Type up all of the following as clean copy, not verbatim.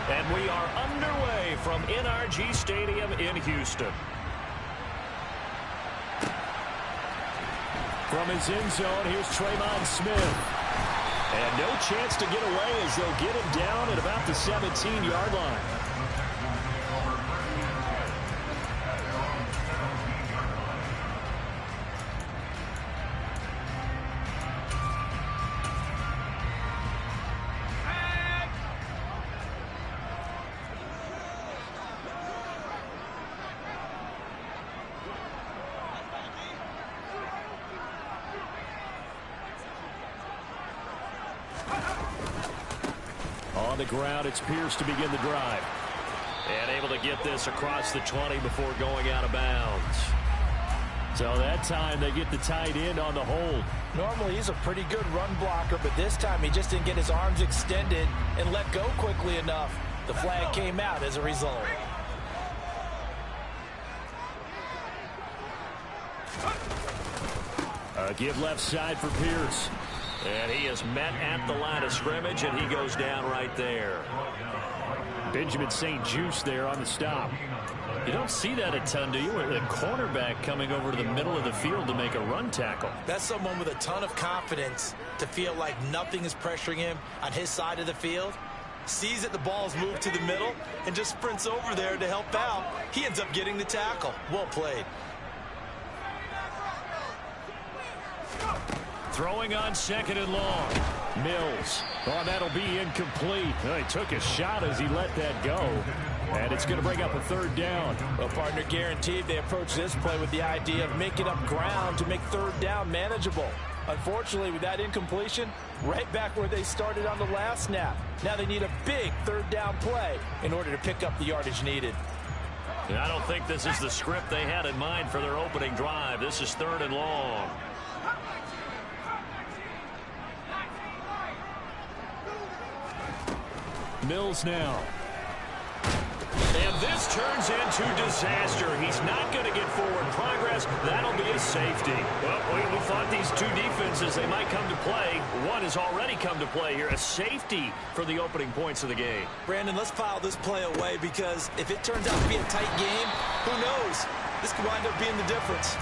And we are underway from NRG Stadium in Houston. From his end zone, here's Tremon Smith. And no chance to get away as they'll get him down at about the 17-yard line. On the ground, it's Pierce to begin the drive. And able to get this across the 20 before going out of bounds. So that time they get the tight end on the hold. Normally he's a pretty good run blocker, but this time he just didn't get his arms extended and let go quickly enough. The flag came out as a result. A give left side for Pierce. And he is met at the line of scrimmage, and he goes down right there. Benjamin St. Juste there on the stop. You don't see that a ton, do you? A cornerback coming over to the middle of the field to make a run tackle. That's someone with a ton of confidence to feel like nothing is pressuring him on his side of the field. Sees that the ball's moved to the middle and just sprints over there to help out. He ends up getting the tackle. Well played. Throwing on second and long. Mills. Oh, that'll be incomplete. He took a shot as he let that go. And it's going to bring up a third down. Well, partner, guaranteed they approach this play with the idea of making up ground to make third down manageable. Unfortunately, with that incompletion, right back where they started on the last snap. Now they need a big third down play in order to pick up the yardage needed. And I don't think this is the script they had in mind for their opening drive. This is third and long. Mills now. And this turns into disaster. He's not going to get forward progress. That'll be a safety. Well, we thought these two defenses, they might come to play. One has already come to play here. A safety for the opening points of the game. Brandon, let's file this play away because if it turns out to be a tight game, who knows? This could wind up being the difference.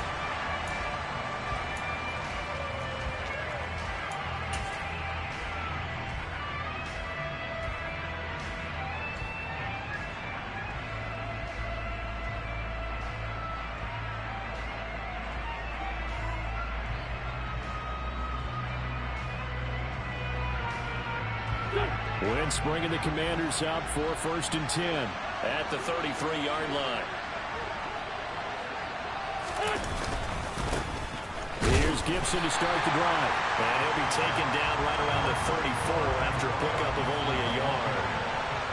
Wentz bringing the Commanders out for 1st and 10 at the 33-yard line. Here's Gibson to start the drive. And he'll be taken down right around the 34 after a pickup of only a yard.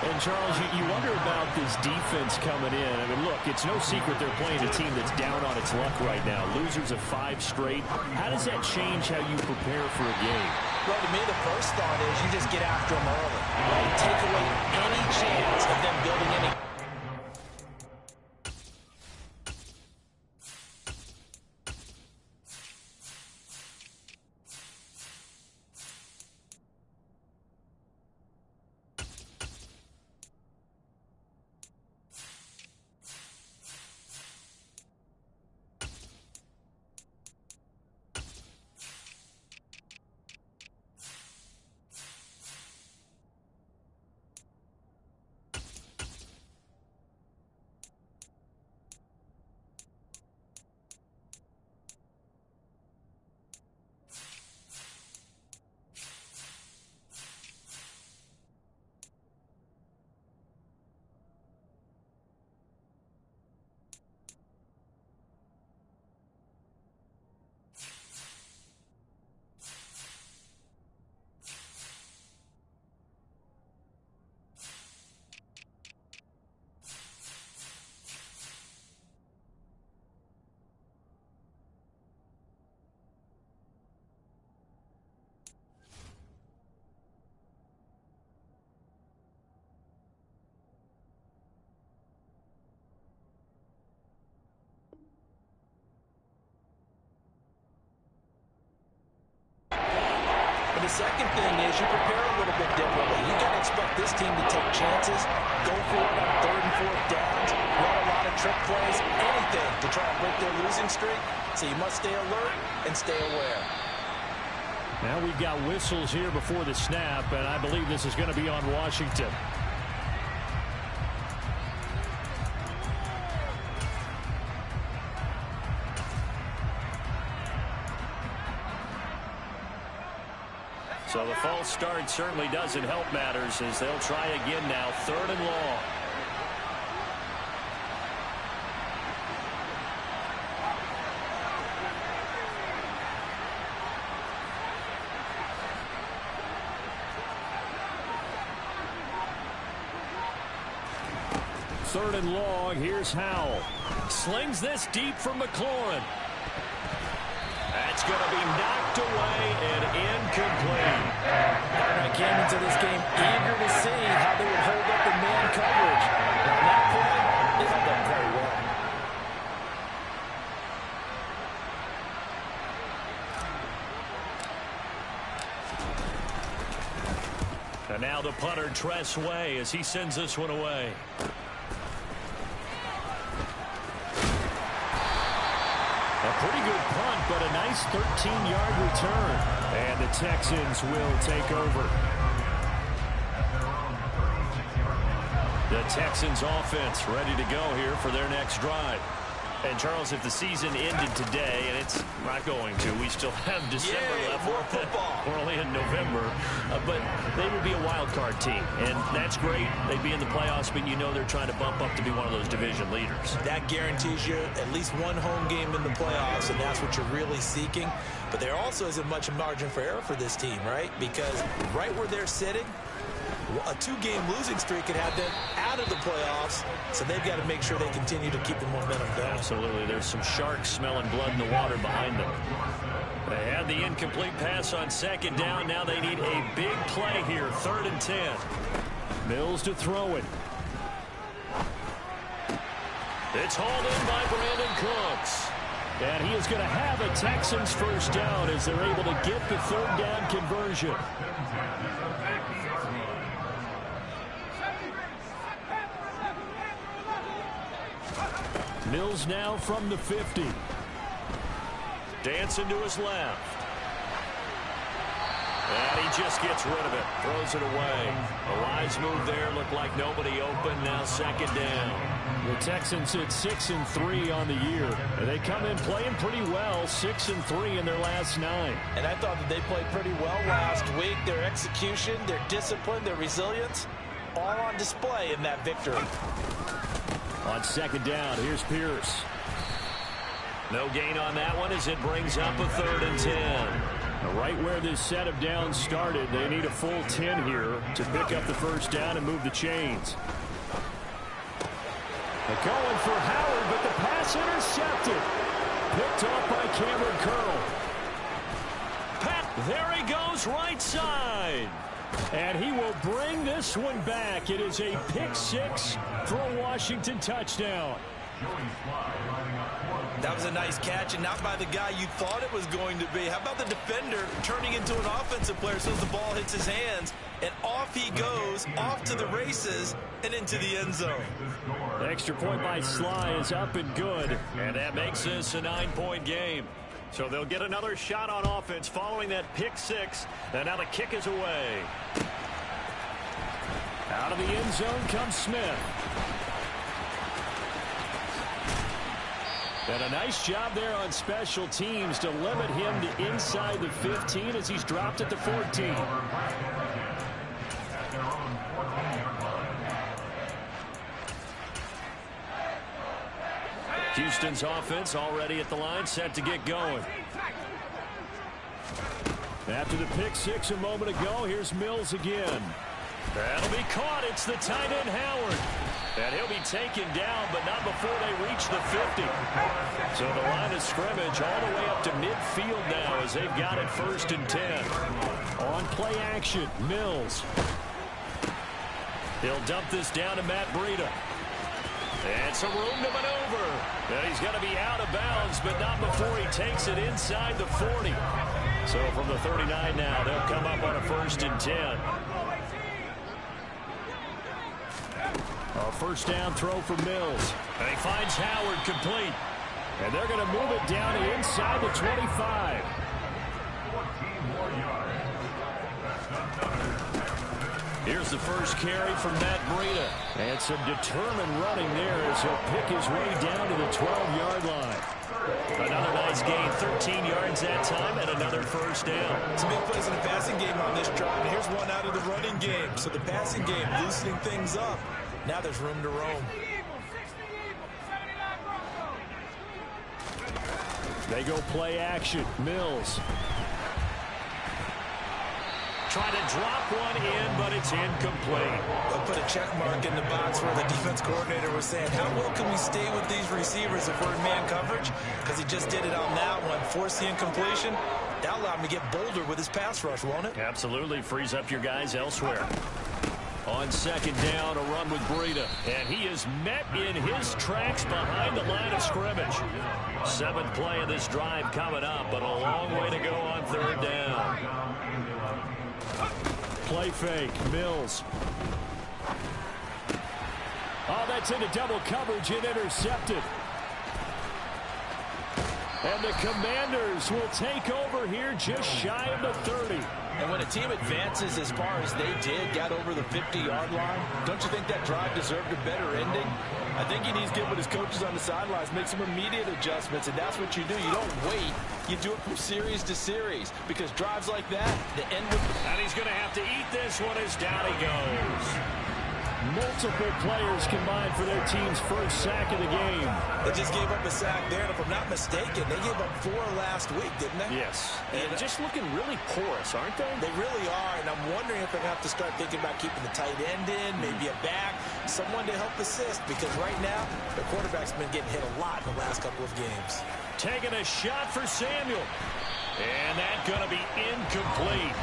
And, Charles, you wonder about this defense coming in. I mean, look, it's no secret they're playing a team that's down on its luck right now. Losers of 5 straight. How does that change how you prepare for a game? Well, to me, the first thought is you just get after them early. Right? Take away any chance of them building any. And the second thing is you prepare a little bit differently. You got to expect this team to take chances, go for it on 3rd and 4th downs, run a lot of trick plays, anything to try and break their losing streak. So you must stay alert and stay aware. Now we've got whistles here before the snap, and I believe this is going to be on Washington. So the false start certainly doesn't help matters as they'll try again now, 3rd and long. Third and long, here's Howell. Slings this deep from McLaurin. That's going to be knocked away and incomplete. I came into this game eager to see how they would hold up in man coverage. On that play, they held up very well. And now the punter, Tress Way, as he sends this one away. A pretty good punt, but a nice 13-yard return. And the Texans will take over. The Texans offense ready to go here for their next drive. And, Charles, if the season ended today, and it's not going to, we still have December left. More football. We're only in November. But they would be a wild card team, and that's great. They'd be in the playoffs, but you know they're trying to bump up to be one of those division leaders. That guarantees you at least one home game in the playoffs, and that's what you're really seeking. But there also isn't much margin for error for this team, right? Because right where they're sitting, a 2-game losing streak could have them out of the playoffs, so they've got to make sure they continue to keep the momentum going. Absolutely. There's some sharks smelling blood in the water behind them. They had the incomplete pass on 2nd down. Now they need a big play here, 3rd and 10. Mills to throw it. It's hauled in by Brandon Cooks. And he is going to have a Texans first down as they're able to get the 3rd down conversion. Mills now from the 50. Dancing to his left. And he just gets rid of it. Throws it away. A wise move there. Looked like nobody open. Now 2nd down. The Texans hit 6-3 on the year. And they come in playing pretty well. 6-3 in their last 9. And I thought that they played pretty well last week. Their execution, their discipline, their resilience, all on display in that victory. On 2nd down, here's Pierce. No gain on that one as it brings up a 3rd and 10. Right where this set of downs started, they need a full 10 here to pick up the first down and move the chains. They're going for Howard, but the pass intercepted. Picked off by Cameron Curl. There he goes, right side. And he will bring this one back. It is a pick 6 for a Washington touchdown. That was a nice catch, and not by the guy you thought it was going to be. How about the defender turning into an offensive player as soon as the ball hits his hands, and off he goes, off to the races, and into the end zone. The extra point by Sly is up and good, and that makes this a 9-point game. So they'll get another shot on offense following that pick 6, and now the kick is away. Out of the end zone comes Smith. And a nice job there on special teams to limit him to inside the 15 as he's dropped at the 14. Houston's offense already at the line, set to get going. After the pick 6 a moment ago, here's Mills again. That'll be caught. It's the tight end Howard. And he'll be taken down, but not before they reach the 50. So the line of scrimmage all the way up to midfield now as they've got it 1st and 10. On play action, Mills. He'll dump this down to Matt Breida. And some room to maneuver. And he's going to be out of bounds, but not before he takes it inside the 40. So from the 39 now, they'll come up on a 1st and 10. A first down throw for Mills. And he finds Howard complete. And they're going to move it down inside the 25. Here's the first carry from Matt Breida. And some determined running there as he'll pick his way down to the 12-yard line. Another nice gain, 13 yards that time, and another first down. Some big plays in the passing game on this drive, and here's one out of the running game. So the passing game loosening things up. Now there's room to roam. They go play action. Mills. Try to drop one in, but it's incomplete. They'll put a check mark in the box where the defense coordinator was saying, how well can we stay with these receivers if we're in man coverage? Because he just did it on that one. Force the incompletion. That'll allow him to get bolder with his pass rush, won't it? Absolutely. Frees up your guys elsewhere. On 2nd down, a run with Breida. And he is met in his tracks behind the line of scrimmage. 7th play of this drive coming up, but a long way to go on 3rd down. Play fake. Mills. Oh, that's into double coverage and intercepted. And the Commanders will take over here just shy of the 30. And when a team advances as far as they did, got over the 50-yard line, don't you think that drive deserved a better ending? I think he needs to get with his coaches on the sidelines, make some immediate adjustments, and that's what you do. You don't wait. You do it from series to series, because drives like that, the end with... And he's going to have to eat this one as down he goes. Multiple players combined for their team's first sack of the game. They just gave up a sack there, and if I'm not mistaken, they gave up 4 last week, didn't they? Yes. And just looking really porous, aren't they? They really are, and I'm wondering if they're going to have to start thinking about keeping the tight end in, maybe a back, someone to help assist, because right now, the quarterback's been getting hit a lot in the last couple of games. Taking a shot for Samuel. And that's going to be incomplete.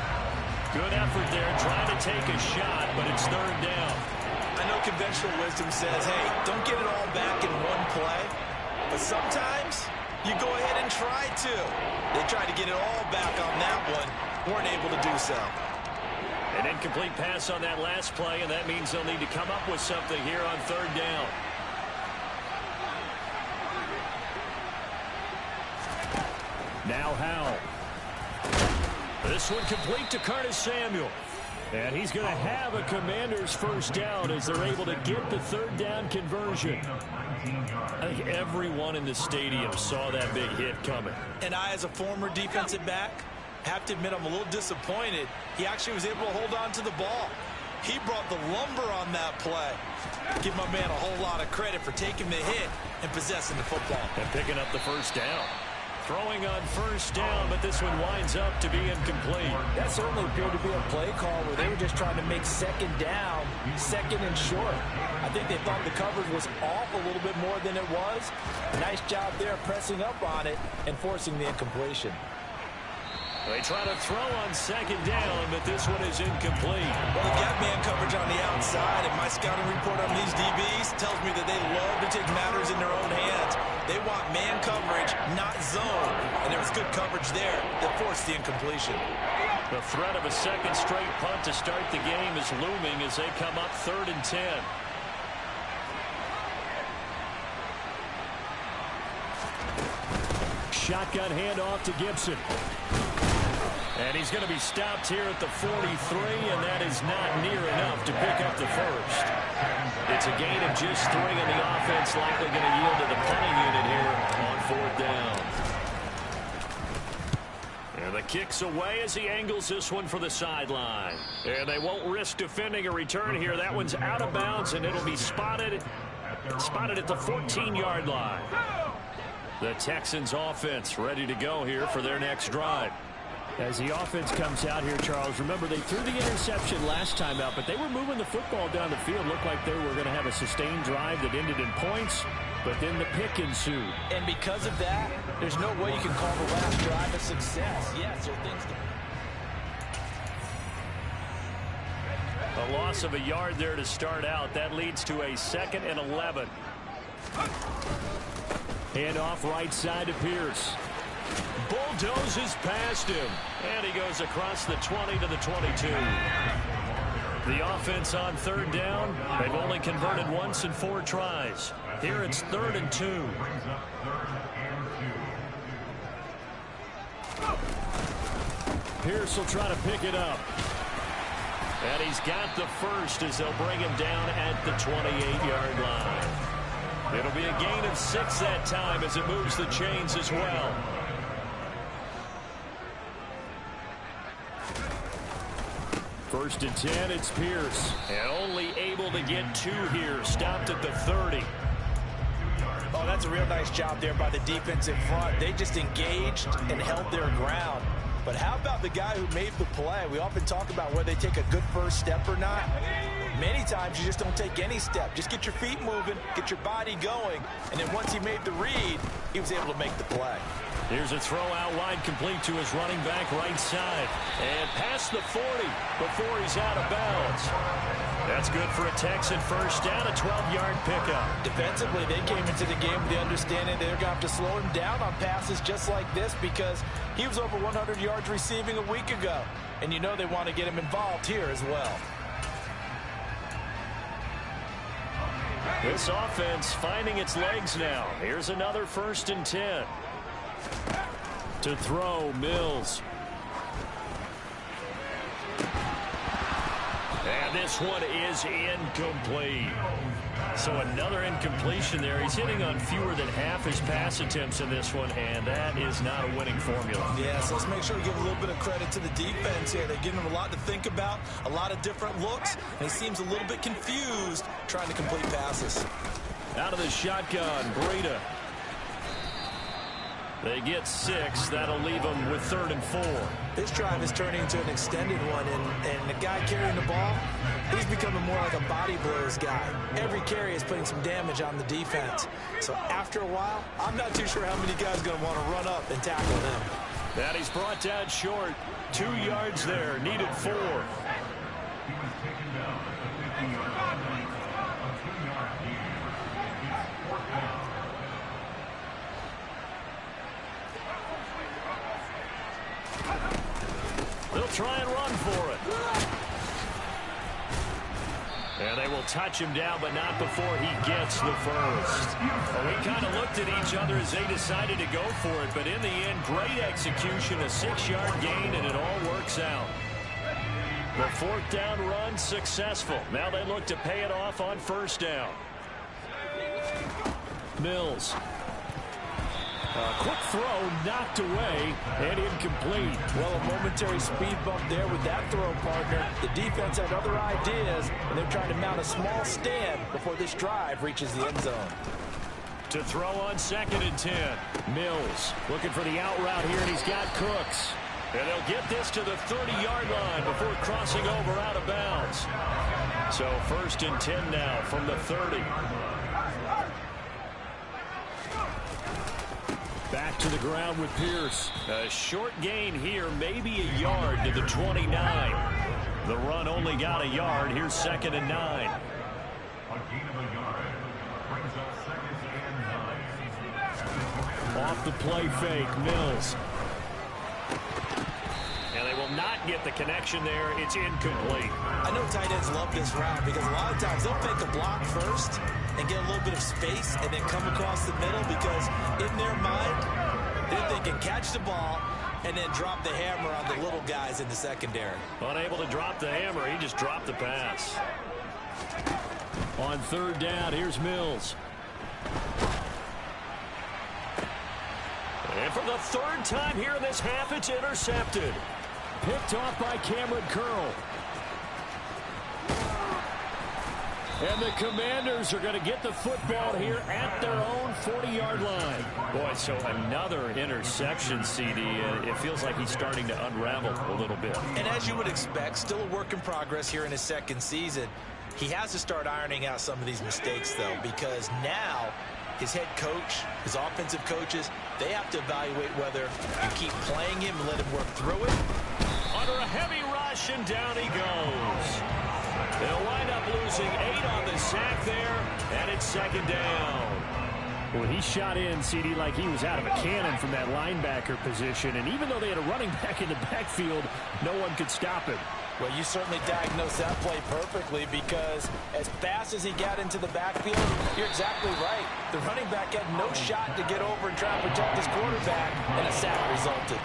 Good effort there, trying to take a shot, but it's 3rd down. I know conventional wisdom says, hey, don't get it all back in one play. But sometimes you go ahead and try to. They tried to get it all back on that one. Weren't able to do so. An incomplete pass on that last play, and that means they'll need to come up with something here on 3rd down. Now Howell. This one complete to Curtis Samuel. And he's going to have a Commander's first down as they're able to get the 3rd down conversion. I think everyone in the stadium saw that big hit coming. And I, as a former defensive back, have to admit I'm a little disappointed. He actually was able to hold on to the ball. He brought the lumber on that play. Give my man a whole lot of credit for taking the hit and possessing the football. And picking up the first down. Throwing on 1st down, but this one winds up to be incomplete. That certainly appeared to be a play call where they were just trying to make 2nd down, 2nd and short. I think they thought the coverage was off a little bit more than it was. Nice job there pressing up on it and forcing the incompletion. They try to throw on 2nd down, but this one is incomplete. Well, they've got man coverage on the outside, and my scouting report on these DBs tells me that they love to take matters in their own hands. They want man coverage, not zone. And there was good coverage there that forced the incompletion. The threat of a 2nd straight punt to start the game is looming as they come up 3rd and 10. Shotgun handoff to Gibson. And he's going to be stopped here at the 43, and that is not near enough to pick up the first. It's a gain of just 3, and the offense likely going to yield to the punting unit here on 4th down. And the kick's away as he angles this one for the sideline. And they won't risk defending a return here. That one's out of bounds, and it'll be spotted at the 14-yard line. The Texans offense ready to go here for their next drive. As the offense comes out here, Charles, remember they threw the interception last time out, but they were moving the football down the field. Looked like they were going to have a sustained drive that ended in points, but then the pick ensued. And because of that, there's no way you can call the last drive a success. Yes, there are things A loss of a yard there to start out. That leads to a 2nd and 11. Handoff right side to Pierce. Bulldozes past him. And he goes across the 20 to the 22. The offense on third down. They've only converted once in 4 tries. Here it's 3rd and 2. Pierce will try to pick it up. And he's got the first as they'll bring him down at the 28-yard line. It'll be a gain of 6 that time as it moves the chains as well. First and 10, it's Pierce. And only able to get 2 here. Stopped at the 30. Oh, that's a real nice job there by the defense in front. They just engaged and held their ground. But how about the guy who made the play? We often talk about whether they take a good first step or not. Many times you just don't take any step. Just get your feet moving, get your body going, and then once he made the read, he was able to make the play. Here's a throw out wide, complete to his running back right side. And past the 40 before he's out of bounds. That's good for a Texan first down, a 12-yard pickup. Defensively, they came into the game with the understanding they're going to have to slow him down on passes just like this because he was over 100 yards receiving a week ago. And you know they want to get him involved here as well. This offense finding its legs now. Here's another 1st and 10. To throw, Mills. And this one is incomplete. So another incompletion there. He's hitting on fewer than half his pass attempts in this one, and that is not a winning formula. Yeah, so let's make sure we give a little bit of credit to the defense here. They're giving him a lot to think about, a lot of different looks, and he seems a little bit confused trying to complete passes. Out of the shotgun, Breida. They get 6. That'll leave them with 3rd and 4. This drive is turning into an extended one, and the guy carrying the ball, he's becoming more like a body blows guy. Every carry is putting some damage on the defense. So after a while, I'm not too sure how many guys are going to want to run up and tackle him. And he's brought down short. 2 yards there, needed 4. They'll try and run for it. And they will touch him down, but not before he gets the first. Well, we kind of looked at each other as they decided to go for it, but in the end, great execution, a 6-yard gain, and it all works out. The 4th down run successful. Now they look to pay it off on 1st down. Mills. A quick throw knocked away and incomplete. Well, a momentary speed bump there with that throw, partner. The defense had other ideas, and they're trying to mount a small stand before this drive reaches the end zone. To throw on 2nd and 10. Mills looking for the out route here, and he's got Cooks. And they'll get this to the 30-yard line before crossing over out of bounds. So 1st and 10 now from the 30. Back to the ground with Pierce. A short gain here, maybe a yard to the 29. The run only got a yard. Here's 2nd and 9. A gain of a yard brings up 2nd and 9. Off the play fake, Mills. And they will not get the connection there. It's incomplete. I know tight ends love this route because a lot of times they'll fake a block first and get a little bit of space and then come across the middle because in their mind, they're thinking catch the ball and then drop the hammer on the little guys in the secondary. Unable to drop the hammer, he just dropped the pass. On 3rd down, here's Mills. And for the 3rd time here in this half, it's intercepted. Picked off by Cameron Curl. And the Commanders are going to get the football here at their own 40-yard line. Boy, so another interception, CD. It feels like he's starting to unravel a little bit. And as you would expect, still a work in progress here in his 2nd season. He has to start ironing out some of these mistakes, though, because now his head coach, his offensive coaches, they have to evaluate whether you keep playing him and let him work through it. Under a heavy rush, and down he goes. They'll wind up losing 8 on the sack there, and it's 2nd down. Well, he shot in, CD, like he was out of a cannon from that linebacker position. And even though they had a running back in the backfield, no one could stop him. Well, you certainly diagnosed that play perfectly, because as fast as he got into the backfield, you're exactly right. The running back had no shot to get over and try to protect his quarterback, and a sack resulted.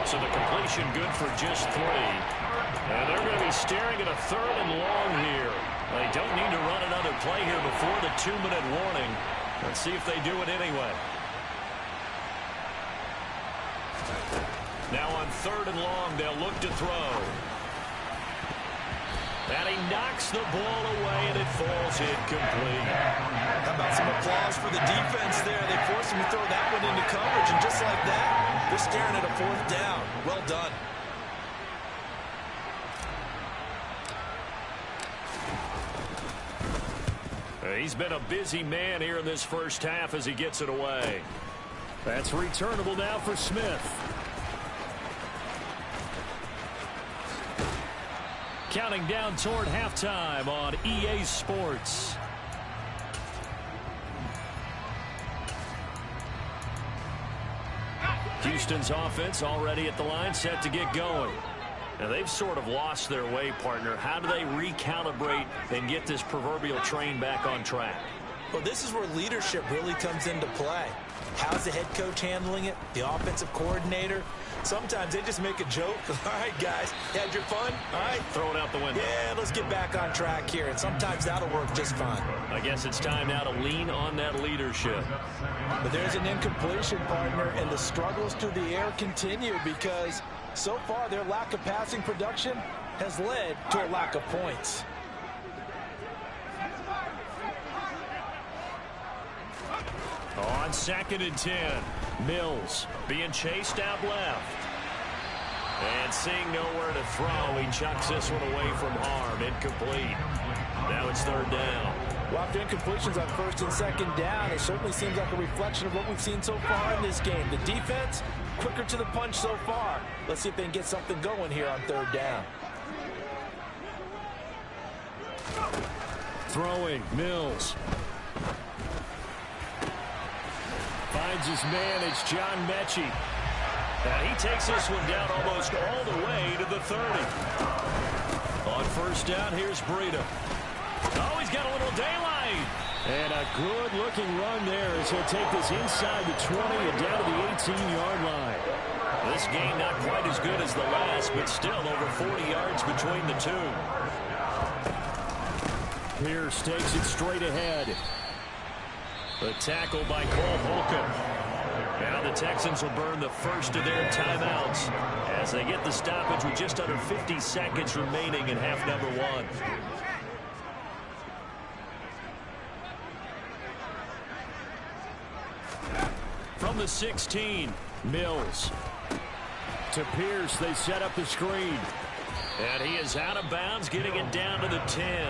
So the completion good for just 3. And they're going to be staring at a 3rd and long here. They don't need to run another play here before the 2-minute warning. Let's see if they do it anyway. Now on 3rd and long, they'll look to throw. And he knocks the ball away, and it falls incomplete. How about some applause for the defense there? They forced him to throw that one into coverage, and just like that, they're staring at a 4th down. Well done. He's been a busy man here in this first half as he gets it away. That's returnable now for Smith. Counting down toward halftime on EA Sports. Houston's offense already at the line, set to get going. Now, they've sort of lost their way, partner. How do they recalibrate and get this proverbial train back on track? Well, this is where leadership really comes into play. How's the head coach handling it? The offensive coordinator? Sometimes they just make a joke. All right, guys, had your fun? All right. Throw it out the window. Yeah, let's get back on track here. And sometimes that'll work just fine. I guess it's time now to lean on that leadership. But there's an incompletion, partner, and the struggles through the air continue, because so far their lack of passing production has led to a lack of points. On 2nd and 10, Mills being chased out left. And seeing nowhere to throw, he chucks this one away from harm. Incomplete. Now it's 3rd down. Well, after incompletions on 1st and 2nd down, it certainly seems like a reflection of what we've seen so far in this game. The defense, quicker to the punch so far. Let's see if they can get something going here on 3rd down. Throwing, Mills. Finds his man, it's John Mechie. And he takes this one down almost all the way to the 30. On 1st down, here's Breida. Oh, he's got a little daylight. And a good-looking run there as he'll take this inside the 20 and down to the 18-yard line. This game not quite as good as the last, but still over 40 yards between the two. Pierce takes it straight ahead. The tackle by Cole Holcomb. Now the Texans will burn the first of their timeouts as they get the stoppage with just under 50 seconds remaining in half number 1. From the 16, Mills. To Pierce, they set up the screen. And he is out of bounds, getting it down to the 10.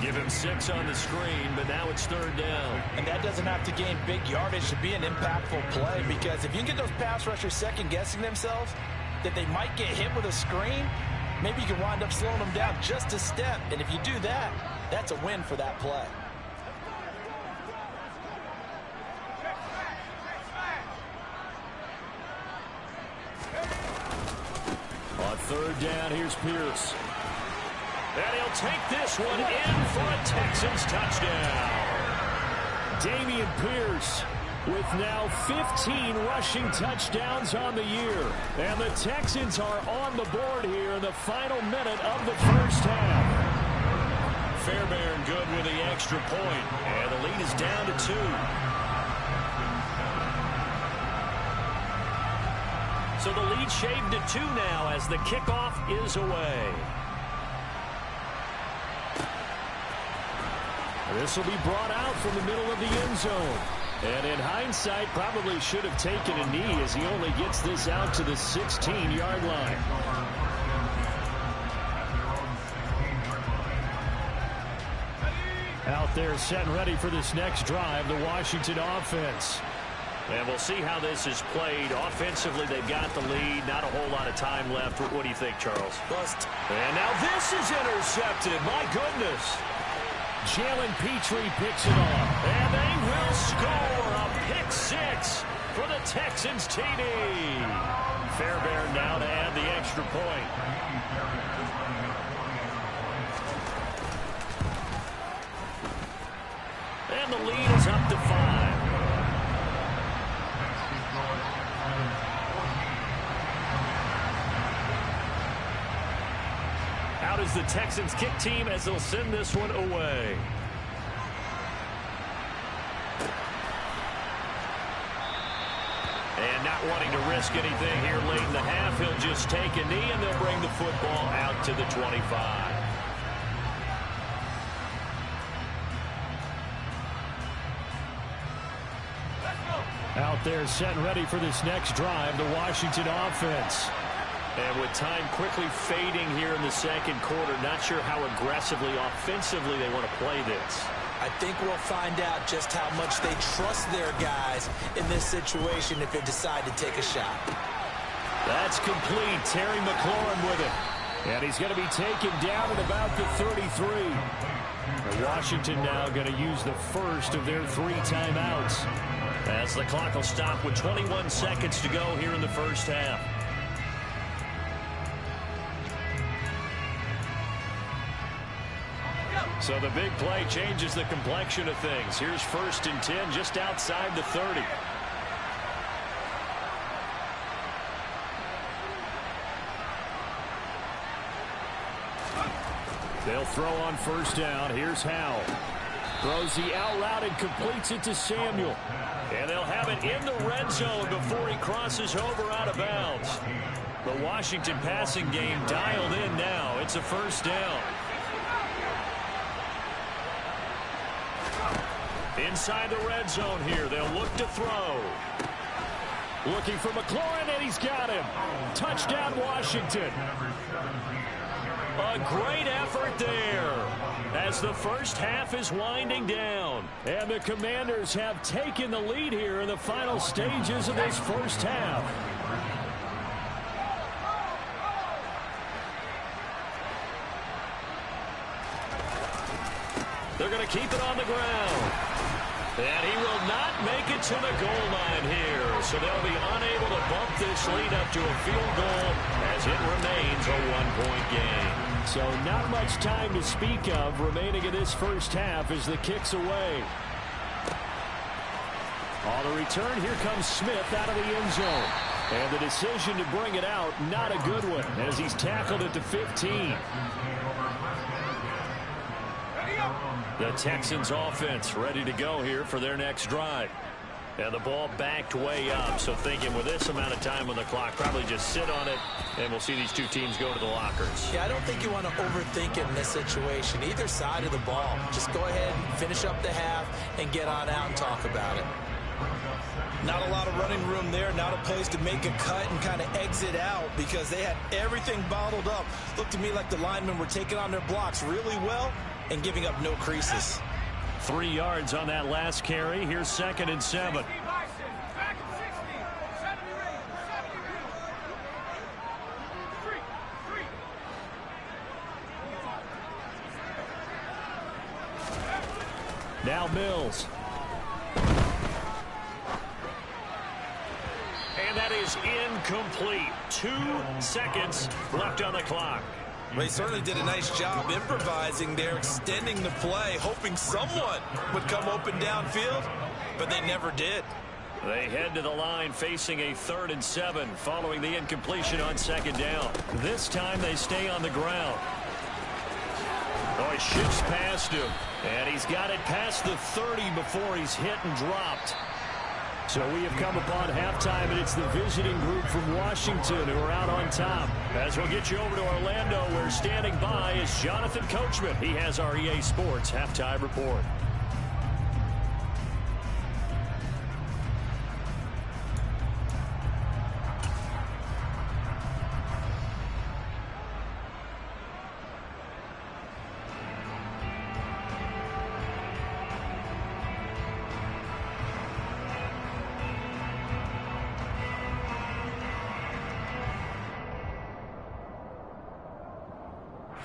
Give him 6 on the screen, but now it's 3rd down. And that doesn't have to gain big yardage to be an impactful play, because if you can get those pass rushers second-guessing themselves that they might get hit with a screen, maybe you can wind up slowing them down just a step. And if you do that, that's a win for that play. On 3rd down, here's Pierce. And he'll take this one in for a Texans touchdown. Dameon Pierce with now 15 rushing touchdowns on the year. And the Texans are on the board here in the final minute of the first half. Fairbairn good with the extra point. And the lead is down to 2. So the lead shaved to 2 now as the kickoff is away. This will be brought out from the middle of the end zone. And in hindsight, probably should have taken a knee as he only gets this out to the 16-yard line. Out there set and ready for this next drive, the Washington offense. And we'll see how this is played. Offensively, they've got the lead. Not a whole lot of time left. What do you think, Charles? Bust. And now this is intercepted. My goodness. Jalen Petrie picks it off. And they will score a pick six for the Texans TD. Fairbairn now to add the extra point. And the lead is up to 5. Out is the Texans kick team as they'll send this one away. And not wanting to risk anything here late in the half, he'll just take a knee and they'll bring the football out to the 25. Out there set and ready for this next drive, the Washington offense. And with time quickly fading here in the second quarter, not sure how aggressively, offensively they want to play this. I think we'll find out just how much they trust their guys in this situation if they decide to take a shot. That's complete. Terry McLaurin with it. And he's going to be taken down at about the 33. And Washington now going to use the first of their 3 timeouts. As the clock will stop with 21 seconds to go here in the first half. So the big play changes the complexion of things. Here's 1st and 10 just outside the 30. They'll throw on 1st down. Here's Howell. Throws the out loud and completes it to Samuel. And they'll have it in the red zone before he crosses over out of bounds. The Washington passing game dialed in now. It's a 1st down. Inside the red zone here. They'll look to throw. Looking for McLaurin, and he's got him. Touchdown, Washington. A great effort there as the first half is winding down. And the Commanders have taken the lead here in the final stages of this first half. They're going to keep it on the ground. And he will not make it to the goal line here. So they'll be unable to bump this lead up to a field goal as it remains a 1-point game. So not much time to speak of remaining in this first half as the kick's away. On the return, here comes Smith out of the end zone. And the decision to bring it out, not a good one, as he's tackled at the 15. The Texans offense ready to go here for their next drive. And the ball backed way up, so thinking with this amount of time on the clock, probably just sit on it, and we'll see these two teams go to the lockers. Yeah, I don't think you want to overthink it in this situation. Either side of the ball. Just go ahead, finish up the half, and get on out and talk about it. Not a lot of running room there, not a place to make a cut and kind of exit out because they had everything bottled up. Looked to me like the linemen were taking on their blocks really well and giving up no creases. 3 yards on that last carry. Here's 2nd and 7. Now Mills. And that is incomplete. 2 seconds left on the clock. They certainly did a nice job improvising there, extending the play, hoping someone would come open downfield, but they never did. They head to the line facing a 3rd and 7 following the incompletion on 2nd down. This time they stay on the ground. Oh, he shifts past him, and he's got it past the 30 before he's hit and dropped. So we have come upon halftime, and it's the visiting group from Washington who are out on top. As we'll get you over to Orlando, where standing by is Jonathan Coachman. He has our EA Sports halftime report.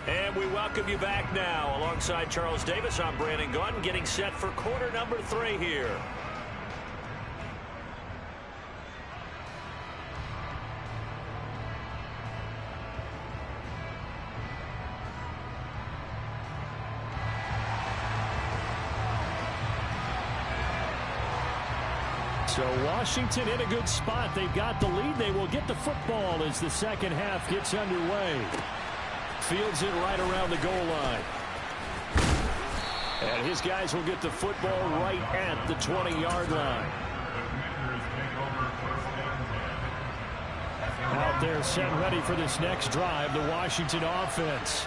And we welcome you back now. Alongside Charles Davis, I'm Brandon Gaudin, getting set for quarter number 3 here. So Washington in a good spot. They've got the lead. They will get the football as the second half gets underway. Fields it right around the goal line. And his guys will get the football right at the 20-yard line. Out there set ready for this next drive, the Washington offense.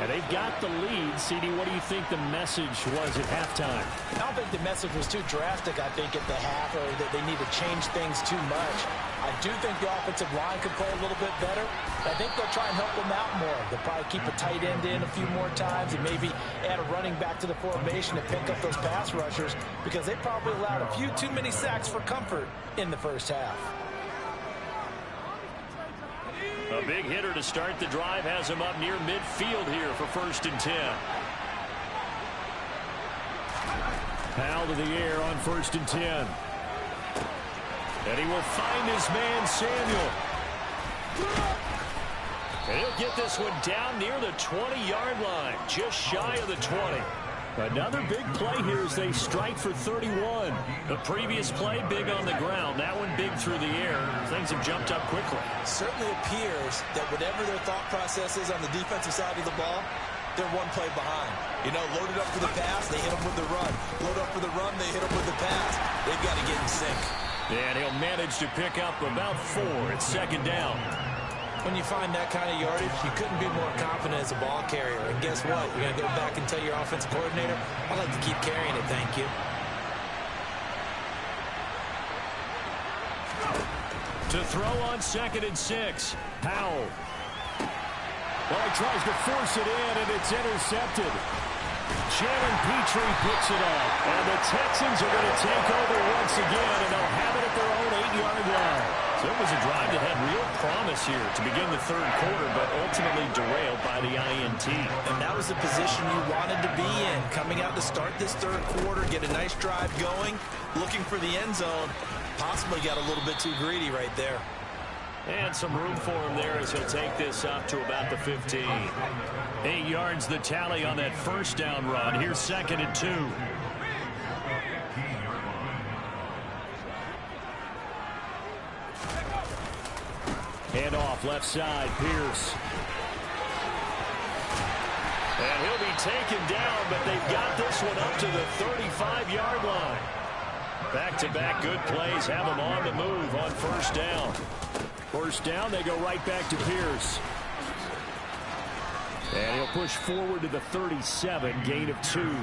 And they've got the lead. CD, what do you think the message was at halftime? I don't think the message was too drastic, I think, at the half, or that they need to change things too much. I do think the offensive line could play a little bit better. I think they'll try and help them out more. They'll probably keep a tight end in a few more times and maybe add a running back to the formation to pick up those pass rushers, because they probably allowed a few too many sacks for comfort in the first half. A big hitter to start the drive has him up near midfield here for 1st and 10. Powell to the air on 1st and 10. And he will find his man Samuel. And he'll get this one down near the 20-yard line, just shy of the 20. Another big play here as they strike for 31. The previous play big on the ground. That one big through the air. Things have jumped up quickly. Certainly appears that whatever their thought process is on the defensive side of the ball, they're one play behind. You know, loaded up for the pass, they hit them with the run. Load up for the run, they hit them with the pass. They've got to get in sync. And he'll manage to pick up about 4. It's 2nd down. When you find that kind of yardage, you couldn't be more confident as a ball carrier. And guess what? You're going to go back and tell your offensive coordinator, I'd like to keep carrying it, thank you. To throw on 2nd and 6. Powell. Well, he tries to force it in, and it's intercepted. Jalen Petrie picks it off. And the Texans are going to take over once again, and they'll have it at their own 8-yard line. So it was a drive that had real promise here to begin the 3rd quarter, but ultimately derailed by the INT. And that was the position you wanted to be in. Coming out to start this 3rd quarter, get a nice drive going, looking for the end zone. Possibly got a little bit too greedy right there. And some room for him there as he'll take this up to about the 15. 8 yards the tally on that 1st down run. Here's 2nd and 2. Hand off left side, Pierce. And he'll be taken down, but they've got this one up to the 35-yard line. Back-to-back good plays have them on the move on 1st down. 1st down, they go right back to Pierce. And he'll push forward to the 37, gain of 2.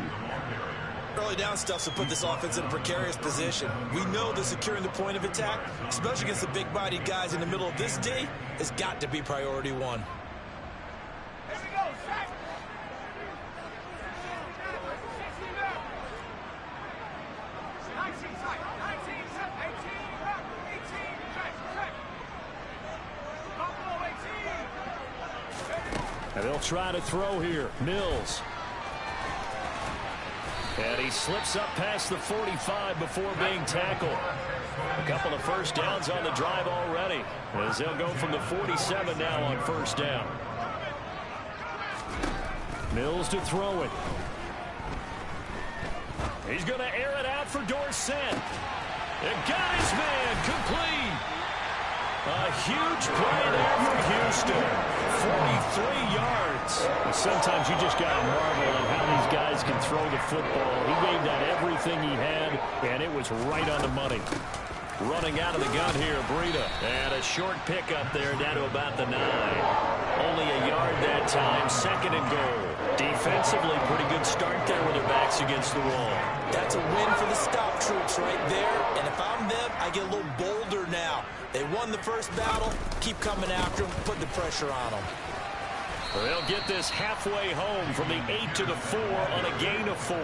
Early down stuff to put this offense in a precarious position. We know that securing the point of attack, especially against the big-bodied guys in the middle of this D, has got to be priority 1. And they'll try to throw here. Mills. And he slips up past the 45 before being tackled. A couple of 1st downs on the drive already, as they'll go from the 47 now on 1st down. Mills to throw it. He's going to air it out for Dorsett. And got his man complete. A huge play there for Houston. 43 yards. Sometimes you just got to marvel at how these guys can throw the football. He gave that everything he had, and it was right on the money. Running out of the gun here, Breida. And a short pickup there down to about the 9. Only a yard that time. 2nd and goal. Defensively, pretty good start there with their backs against the wall. That's a win for the stop troops right there. And if I'm them, I get a little bolder now. They won the first battle. Keep coming after them. Put the pressure on them. They'll get this halfway home from the 8 to the 4 on a gain of 4.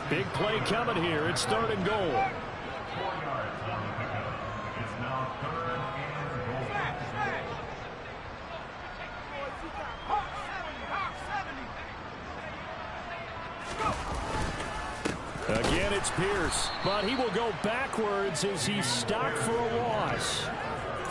Big play coming here. It's 3rd and goal. 4 yards on the pickup. It's now 3rd and goal. It's Pierce, but he will go backwards as he's stopped for a loss.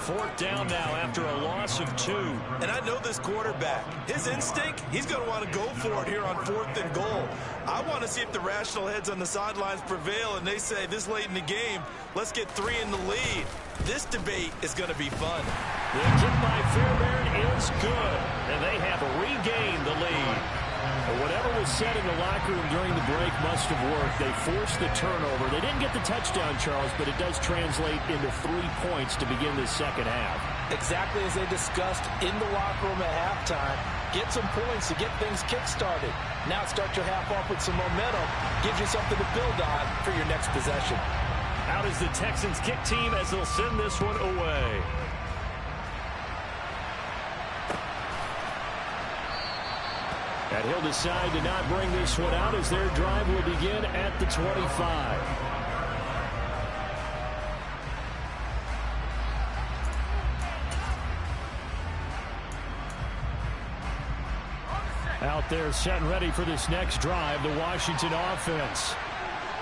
Fourth down now after a loss of 2. And I know this quarterback. His instinct, he's going to want to go for it here on 4th and goal. I want to see if the rational heads on the sidelines prevail and they say this late in the game, let's get 3 in the lead. This debate is going to be fun. The kick by Fairbairn is good, and they have regained the lead. But whatever was said in the locker room during the break must have worked. They forced the turnover. They didn't get the touchdown, Charles, but it does translate into 3 points to begin this second half. Exactly as they discussed in the locker room at halftime. Get some points to get things kick-started. Now start your half off with some momentum. Gives you something to build on for your next possession. Out is the Texans kick team as they'll send this one away. And he'll decide to not bring this one out as their drive will begin at the 25. Out there set and ready for this next drive, the Washington offense.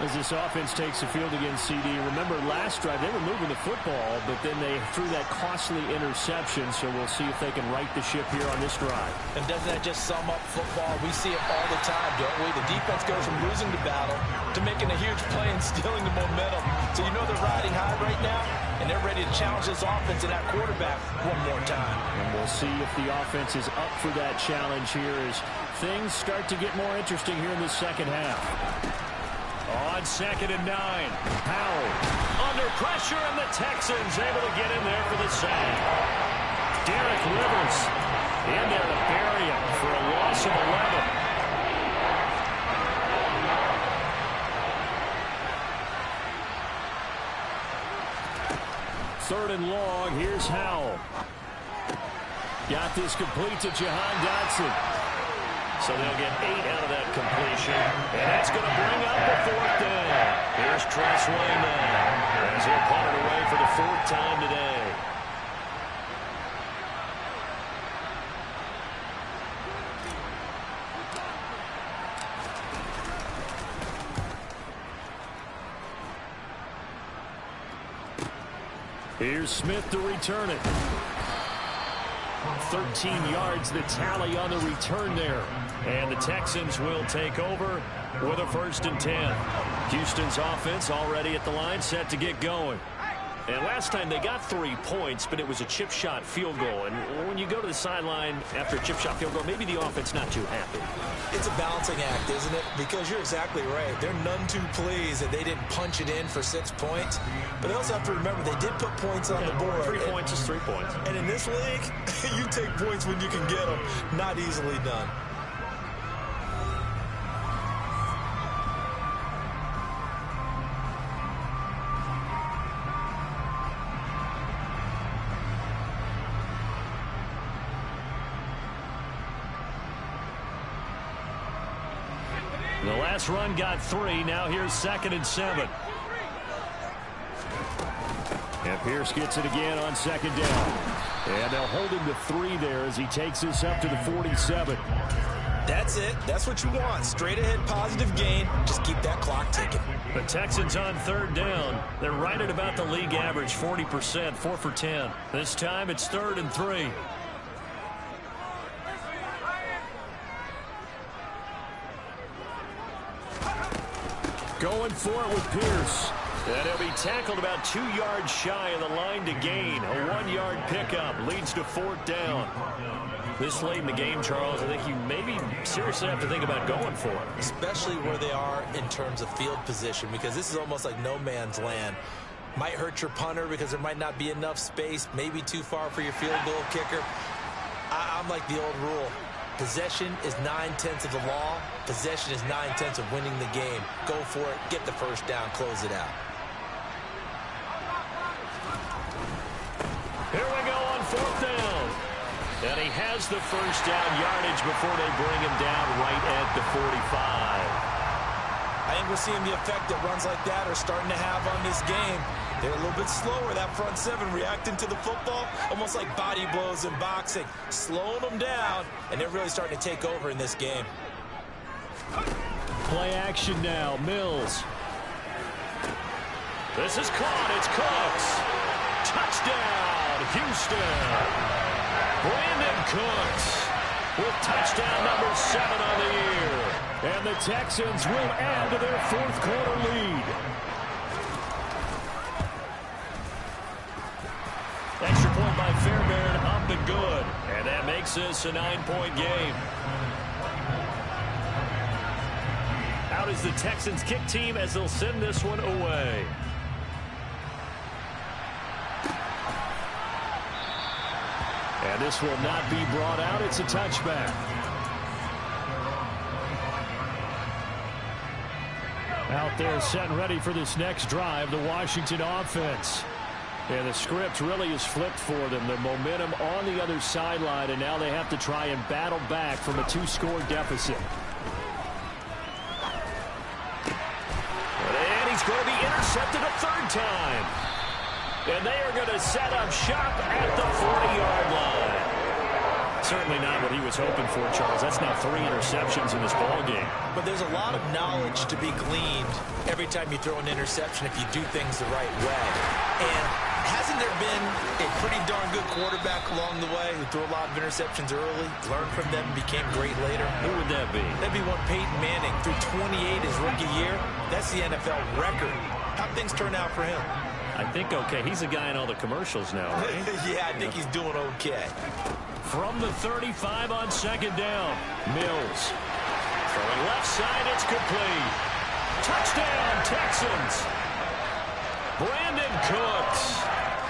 As this offense takes the field against CD. Remember last drive, they were moving the football, but then they threw that costly interception, so we'll see if they can right the ship here on this drive. And doesn't that just sum up football? We see it all the time, don't we? The defense goes from losing the battle to making a huge play and stealing the momentum. So you know they're riding high right now, and they're ready to challenge this offense and that quarterback one more time. And we'll see if the offense is up for that challenge here as things start to get more interesting here in the second half. On 2nd and 9, Powell under pressure, and the Texans able to get in there for the sack. Derek Rivers in there to bury him for a loss of 11. Third and long, here's Howell. Got this complete to Jahan Dotson. So they'll get 8 out of that completion. And that's going to bring up the 4th down. Here's Tressway now as he'll punt it away for the 4th time today. Here's Smith to return it. 13 yards the tally on the return there. And the Texans will take over with a 1st and 10. Houston's offense already at the line, set to get going. And last time they got 3 points, but it was a chip shot field goal. And when you go to the sideline after a chip shot field goal, maybe the offense not too happy. It's a balancing act, isn't it? Because you're exactly right. They're none too pleased that they didn't punch it in for 6 points. But they also have to remember they did put points on the board. 3 points is 3 points. And in this league, you take points when you can get them. Not easily done. The last run got 3. Now here's 2nd and 7. And Pierce gets it again on 2nd down. And they'll hold him to 3 there as he takes this up to the 47. That's it. That's what you want. Straight ahead positive gain. Just keep that clock ticking. The Texans on 3rd down. They're right at about the league average, 40%, 4 for 10. This time it's 3rd and 3. Going for it with Pierce. And he'll be tackled about 2 yards shy of the line to gain. A 1-yard pickup leads to 4th down. This late in the game, Charles, I think you maybe seriously have to think about going for it. Especially where they are in terms of field position, because this is almost like no man's land. Might hurt your punter because there might not be enough space, maybe too far for your field goal kicker. I'm like the old rule. Possession is 9/10 of the law. Possession is 9/10 of winning the game. Go for it. Get the 1st down. Close it out. Here we go on 4th down. And he has the 1st down yardage before they bring him down right at the 45. I think we're seeing the effect that runs like that are starting to have on this game. They're a little bit slower, that front 7, reacting to the football, almost like body blows in boxing, slowing them down, and they're really starting to take over in this game. Play action now. Mills This is caught. It's Cooks. Touchdown, Houston. Brandon Cooks with touchdown number 7 on the year. And the Texans will add to their fourth quarter lead. Extra point by Fairbairn, up and good. And that makes this a 9-point game. Out is the Texans kick team as they'll send this one away. And this will not be brought out. It's a touchback. Out there set and ready for this next drive, the Washington offense. And the script really is flipped for them. The momentum on the other sideline, and now they have to try and battle back from a 2-score deficit. And he's going to be intercepted a third time. And they are going to set up shop at the 40-yard line. Certainly not what he was hoping for, Charles. That's now 3 interceptions in this ballgame. But there's a lot of knowledge to be gleaned every time you throw an interception if you do things the right way. And hasn't there been a pretty darn good quarterback along the way who threw a lot of interceptions early, learned from them, and became great later? Who would that be? That'd be one Peyton Manning. Threw 28 his rookie year. That's the NFL record. How'd things turn out for him? I think okay. He's a guy in all the commercials now, right? Yeah, I think he's doing okay. From the 35 on second down, Mills. Throwing left side, it's complete. Touchdown, Texans. Brandon Cooks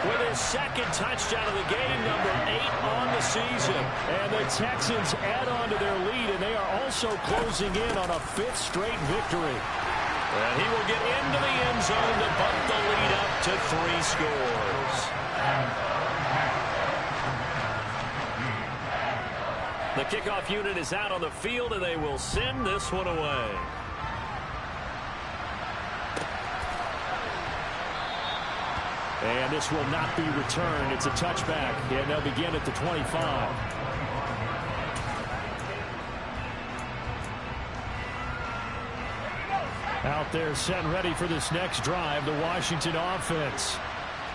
with his second touchdown of the game, number 8 on the season. And the Texans add on to their lead, and they are also closing in on a 5th straight victory. And he will get into the end zone to bump the lead up to 3 scores. The kickoff unit is out on the field, and they will send this one away. And this will not be returned. It's a touchback, and they'll begin at the 25. Out there set and ready for this next drive, the Washington offense.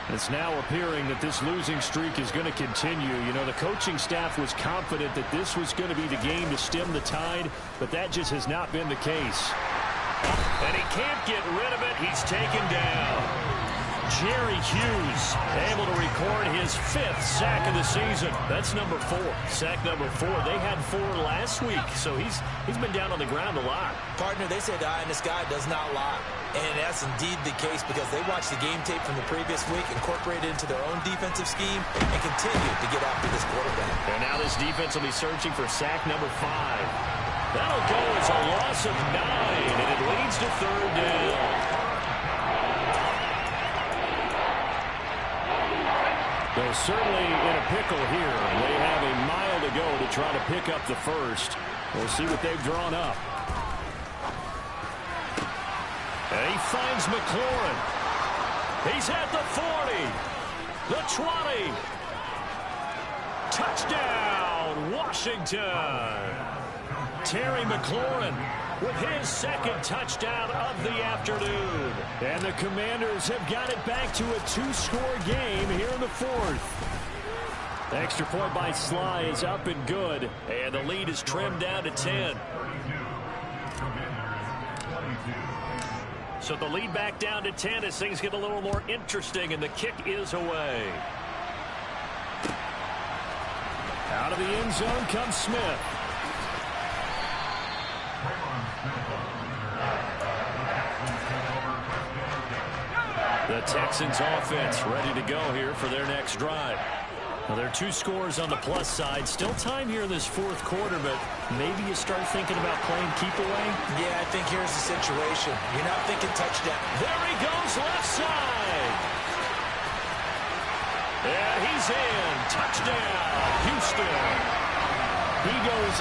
It's now appearing that this losing streak is going to continue. You know, the coaching staff was confident that this was going to be the game to stem the tide, but that just has not been the case. And he can't get rid of it. He's taken down. Jerry Hughes able to record his 5th sack of the season. That's number 4. Sack number 4. They had 4 last week, so he's been down on the ground a lot. Partner, they say the eye in the sky does not lie. And that's indeed the case because they watched the game tape from the previous week, incorporated it into their own defensive scheme, and continued to get after this quarterback. And now this defense will be searching for sack number 5. That'll go as a loss of 9, and it leads to 3rd down. They're certainly in a pickle here. They have a mile to go to try to pick up the first. We'll see what they've drawn up. And he finds McLaurin. He's at the 40, the 20. Touchdown, Washington. Terry McLaurin with his 2nd touchdown of the afternoon. And the Commanders have got it back to a 2-score game here in the 4th. Extra point by Sly is up and good. And the lead is trimmed down to 10. So the lead back down to 10 as things get a little more interesting, and the kick is away. Out of the end zone comes Smith. The Texans offense ready to go here for their next drive. Well, there are 2 scores on the plus side. Still time here in this 4th quarter, but maybe you start thinking about playing keep away. Yeah, I think here's the situation. You're not thinking touchdown. There he goes, left side. And he's in. Touchdown, Houston. He goes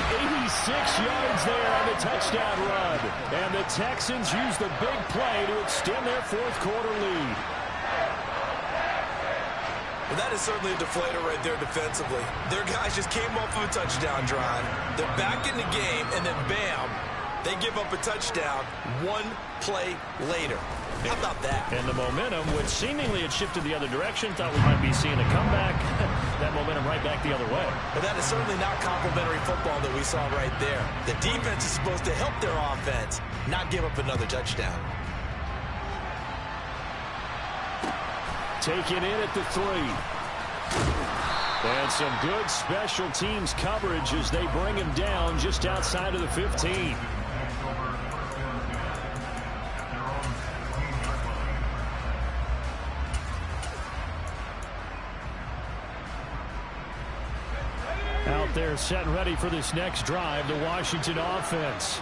86 yards there on the touchdown run. And the Texans use the big play to extend their 4th quarter lead. Well, that is certainly a deflator right there defensively. Their guys just came off of a touchdown drive. They're back in the game, and then bam, They give up a touchdown one play later. How about that? And the momentum, which seemingly had shifted the other direction, thought we might be seeing a comeback. That momentum right back the other way. But that is certainly not complimentary football that we saw right there. The defense is supposed to help their offense, not give up another touchdown. Taken in at the 3. And some good special teams coverage as they bring him down just outside of the 15. Out there set and ready for this next drive, the Washington offense.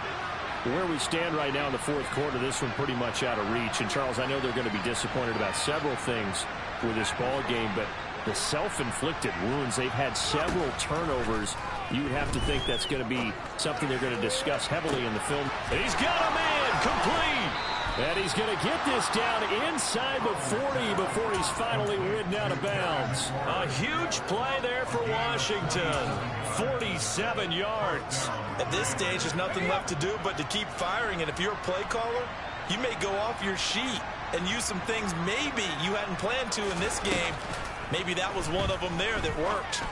Where we stand right now in the fourth quarter, this one pretty much out of reach. And, Charles, I know they're going to be disappointed about several things with this ball game, but the self-inflicted wounds, they've had several turnovers. You would have to think that's going to be something they're going to discuss heavily in the film. He's got a man complete. And he's going to get this down inside the 40 before he's finally ridden out of bounds. A huge play there for Washington. 47 yards. At this stage, there's nothing left to do but to keep firing. And if you're a play caller, you may go off your sheet and use some things maybe you hadn't planned to in this game. Maybe that was one of them there that worked.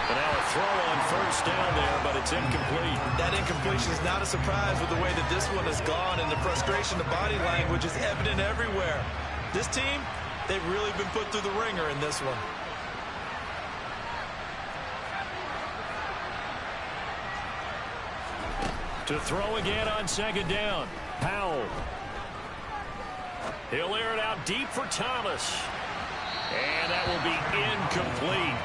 But now a throw on first down there, but it's incomplete. That incompletion is not a surprise with the way that this one has gone, and the frustration, the body language is evident everywhere. This team, they've really been put through the ringer in this one. To throw again on second down. Powell. He'll air it out deep for Thomas. And that will be incomplete.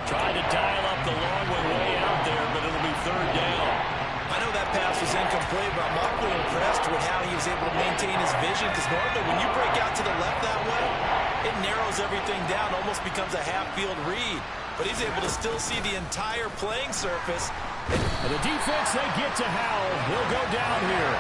Tried to dial up the long one way out there, but it'll be third down. I know that pass was incomplete, but I'm awfully impressed with how he was able to maintain his vision, because normally when you break out to the left that way, it narrows everything down, almost becomes a half-field read. But he's able to still see the entire playing surface. And the defense, they get to Howell. He'll go down here.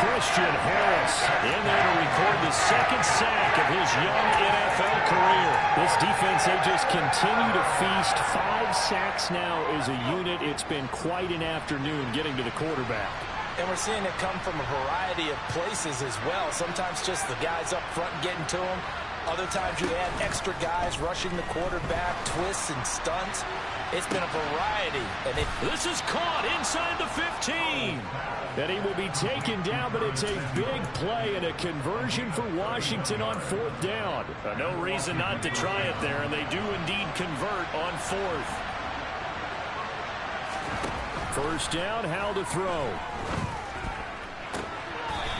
Christian Harris in there to record the second sack of his young NFL career. This defense, they just continue to feast. 5 sacks now as a unit. It's been quite an afternoon getting to the quarterback. And we're seeing it come from a variety of places as well. Sometimes just the guys up front getting to him. Other times you add extra guys rushing the quarterback, twists and stunts. It's been a variety. And this is caught inside the 15. And he will be taken down, but it's a big play and a conversion for Washington on fourth down. No reason not to try it there, and they do indeed convert on fourth. First down, Howell to throw.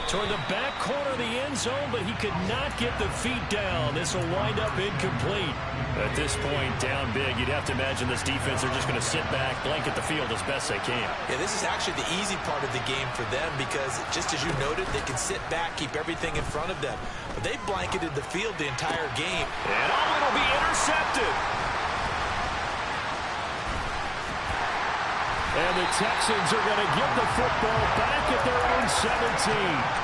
Toward the back corner of the end zone, but he could not get the feet down. This will wind up incomplete. At this point, down big, you'd have to imagine this defense are just going to sit back, blanket the field as best they can. Yeah, this is actually the easy part of the game for them because, just as you noted, they can sit back, keep everything in front of them. But they blanketed the field the entire game. And it'll be intercepted. And the Texans are going to get the football back at their own 17.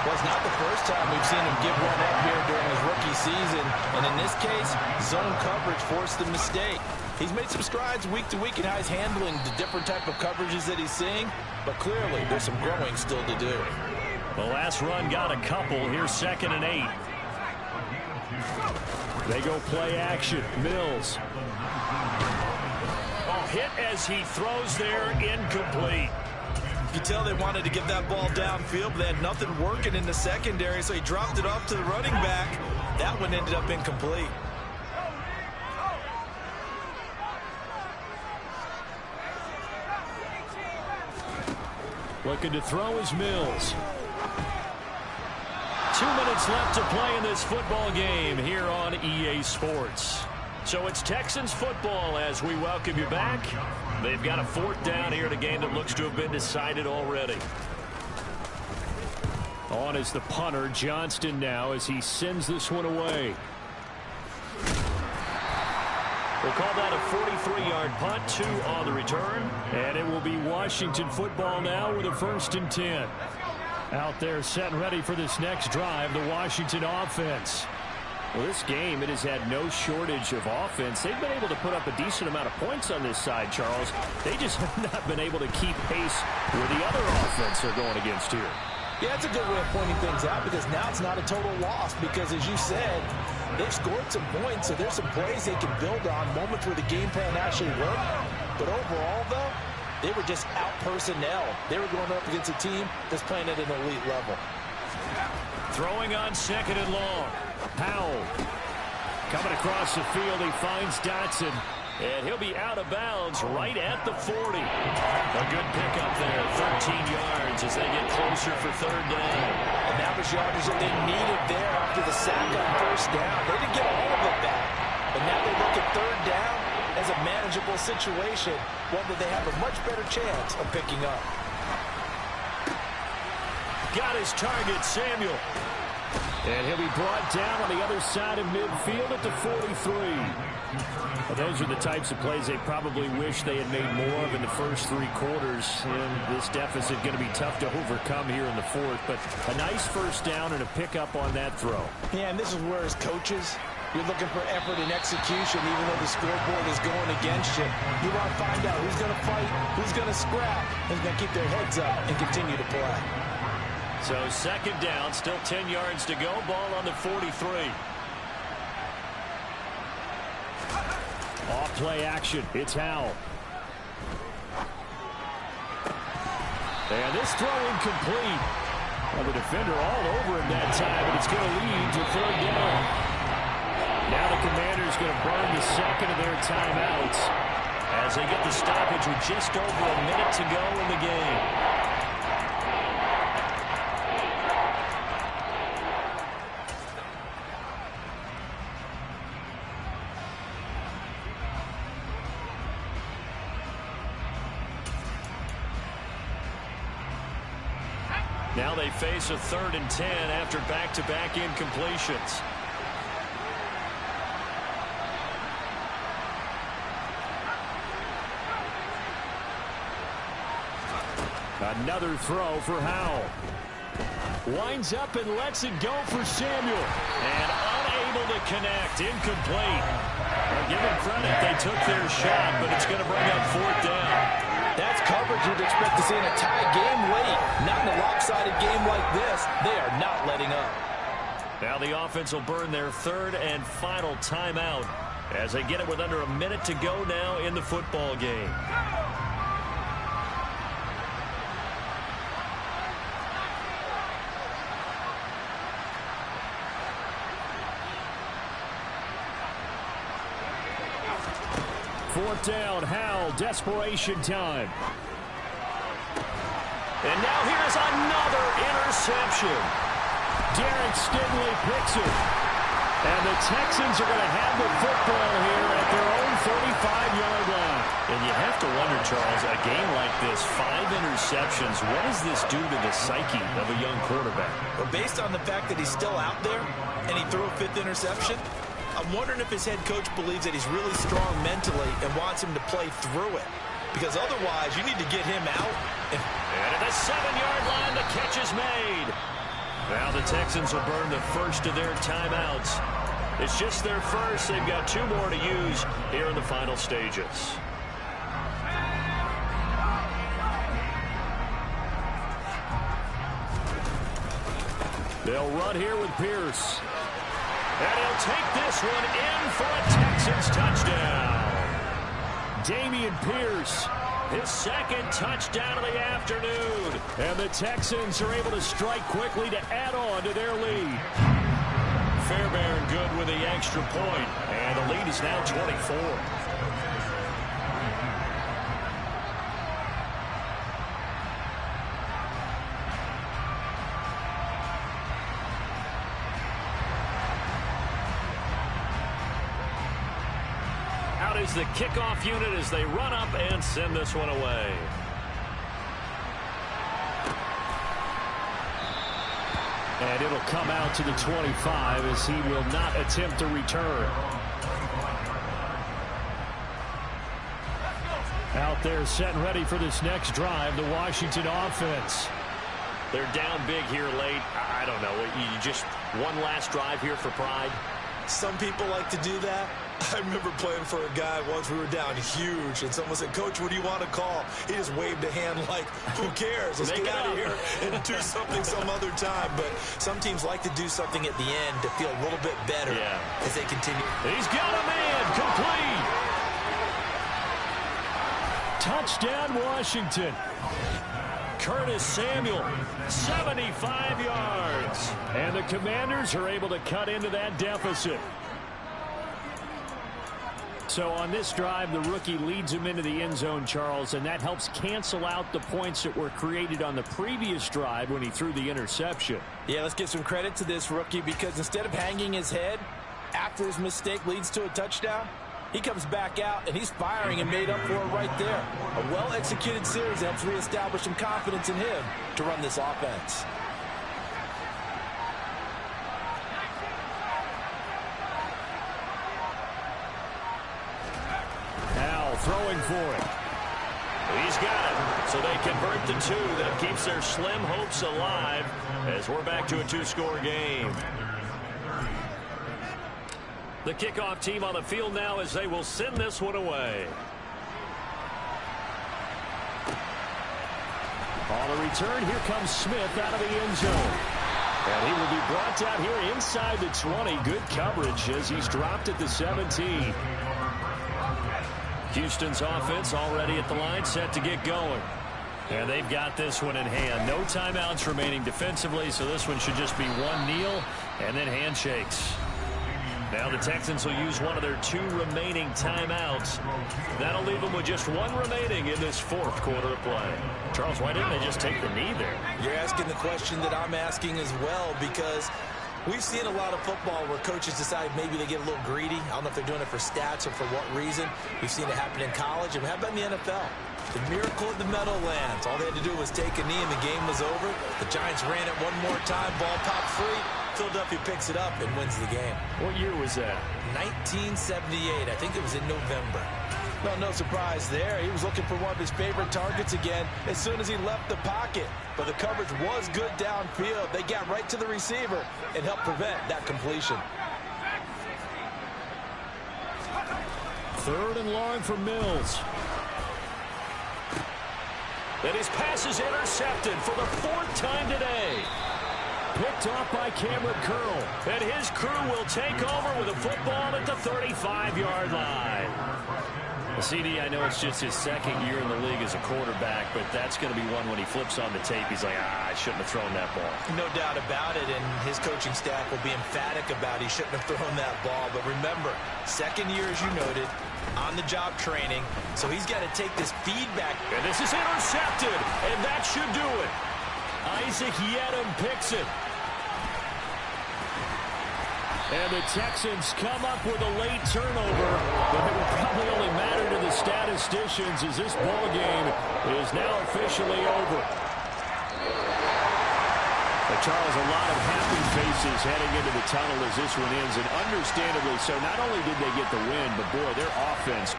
Well, it's not the first time we've seen him give one up here during his rookie season. And in this case, zone coverage forced the mistake. He's made some strides week to week in how he's handling the different type of coverages that he's seeing. But clearly, there's some growing still to do. The last run got a couple. Here's 2nd and 8. They go play action. Mills. Hit as he throws there, incomplete. You can tell they wanted to get that ball downfield, but they had nothing working in the secondary, so he dropped it off to the running back. That one ended up incomplete. Looking to throw is Mills. 2 minutes left to play in this football game here on EA Sports. So it's Texans football as we welcome you back. They've got a fourth down here in a game that looks to have been decided already. On is the punter, Johnston, now as he sends this one away. We'll call that a 43-yard punt, 2 on the return. And it will be Washington football now with a 1st and 10. Out there set and ready for this next drive, the Washington offense. Well, this game, it has had no shortage of offense. They've been able to put up a decent amount of points on this side, Charles. They just have not been able to keep pace with the other offense they're going against here. Yeah, it's a good way of pointing things out because now it's not a total loss because, as you said, they've scored some points, so there's some plays they can build on, moments where the game plan actually worked. But overall, though, they were just out personnel. They were going up against a team that's playing at an elite level. Throwing on second and long. Howell coming across the field. He finds Dotson. And he'll be out of bounds right at the 40. A good pickup there. 13 yards as they get closer for third down. And that was yardage that they needed there after the sack on first down. They didn't get all of it back. But now they look at third down as a manageable situation, one that they have a much better chance of picking up. Got his target, Samuel. And he'll be brought down on the other side of midfield at the 43. Well, those are the types of plays they probably wish they had made more of in the first 3 quarters. And this deficit going to be tough to overcome here in the fourth. But a nice first down and a pickup on that throw. Yeah, and this is where as coaches, you're looking for effort and execution, even though the scoreboard is going against you. You want to find out who's going to fight, who's going to scrap, who's going to keep their heads up and continue to play. So second down, still 10 yards to go. Ball on the 43. Off play action. It's Howell. And this throw incomplete. Well, the defender all over him that time, but it's going to lead to third down. Now the Commanders going to burn the second of their timeouts as they get the stoppage with just over a minute to go in the game. Now they face a 3rd and 10 after back-to-back incompletions. Another throw for Howell. Winds up and lets it go for Samuel. And unable to connect. Incomplete. Well, give them credit. They took their shot, but it's going to bring up 4th down. That's coverage you'd expect to see in a tie game late. Not in a lopsided game like this. They are not letting up. Now the offense will burn their 3rd and final timeout as they get it with under a minute to go now in the football game. Fourth down, Howell, desperation time. And now here's another interception. Derek Stingley picks it. And the Texans are going to have the football here at their own 35-yard line. And you have to wonder, Charles, a game like this, 5 interceptions, what does this do to the psyche of a young quarterback? Well, based on the fact that he's still out there and he threw a 5th interception, I'm wondering if his head coach believes that he's really strong mentally and wants him to play through it. Because otherwise, you need to get him out. And at the 7-yard line, the catch is made. Now the Texans will burn the first of their timeouts. It's just their first. They've got 2 more to use here in the final stages. They'll run here with Pierce. And he'll take this one in for a Texans touchdown. Dameon Pierce, his 2nd touchdown of the afternoon. And the Texans are able to strike quickly to add on to their lead. Fairbairn good with the extra point. And the lead is now 24. Is the kickoff unit as they run up and send this one away. And it'll come out to the 25 as he will not attempt to return. Out there set and ready for this next drive, the Washington offense. They're down big here late. I don't know. You just one last drive here for pride. Some people like to do that. I remember playing for a guy once. We were down huge, and someone said, "Coach, what do you want to call?" He just waved a hand like, who cares? Let's get out of here and do something some other time. But some teams like to do something at the end to feel a little bit better as they continue. He's got a man. Complete. Touchdown, Washington. Curtis Samuel, 75 yards. And the Commanders are able to cut into that deficit. So on this drive, the rookie leads him into the end zone, Charles, and that helps cancel out the points that were created on the previous drive when he threw the interception. Yeah, let's give some credit to this rookie, because instead of hanging his head after his mistake leads to a touchdown, he comes back out and he's firing and made up for it right there. A well-executed series helps reestablish some confidence in him to run this offense. Throwing for it. He's got it. So they convert the two. That keeps their slim hopes alive as we're back to a two-score game. The kickoff team on the field now as they will send this one away. On the return, here comes Smith out of the end zone. And he will be brought down here inside the 20. Good coverage as he's dropped at the 17. Houston's offense already at the line, set to get going. And they've got this one in hand. No timeouts remaining defensively, so this one should just be one kneel and then handshakes. Now the Texans will use one of their 2 remaining timeouts. That'll leave them with just 1 remaining in this 4th quarter of play. Charles, why didn't they just take the knee there? You're asking the question that I'm asking as well, because we've seen a lot of football where coaches decide maybe they get a little greedy. I don't know if they're doing it for stats or for what reason. We've seen it happen in college. And how about in the NFL? The miracle of the Meadowlands. All they had to do was take a knee and the game was over. The Giants ran it one more time. Ball popped free. Philadelphia picks it up and wins the game. What year was that? 1978. I think it was in November. Well, no surprise there. He was looking for one of his favorite targets again as soon as he left the pocket. But the coverage was good downfield. They got right to the receiver and helped prevent that completion. 3rd and long for Mills. And his pass is intercepted for the 4th time today. Picked off by Cameron Curl. And his crew will take over with a football at the 35-yard line. CD, I know it's just his 2nd year in the league as a quarterback, but that's going to be one when he flips on the tape. He's like, I shouldn't have thrown that ball. No doubt about it, and his coaching staff will be emphatic about he shouldn't have thrown that ball. But remember, 2nd year, as you noted, on-the-job training, so he's got to take this feedback. And this is intercepted, and that should do it. Isaac Yedem picks it. And the Texans come up with a late turnover, but it will probably only matter to the statisticians as this ball game is now officially over. But Charles, a lot of happy faces heading into the tunnel as this one ends, and understandably so. Not only did they get the win, but boy, their offense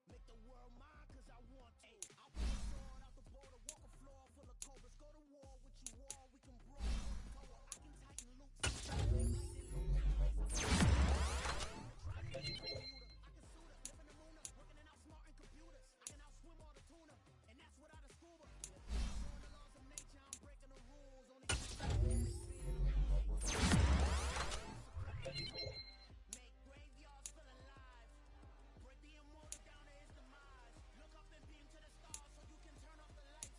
Make the world mine cause I want to. I want a sword out the border, walk a floor full of cobras. Go to war with you all, we can brawl for the tower. I can tighten loops. I can suit up, live in the moon up, working and outsmarting computers. I can outswim all the tuna, and that's without a scuba. On the laws of nature, I'm breaking the rules. Only make graveyards feel alive. Break the immortal down to his demise. Look up and beam to the stars so you can turn off the lights.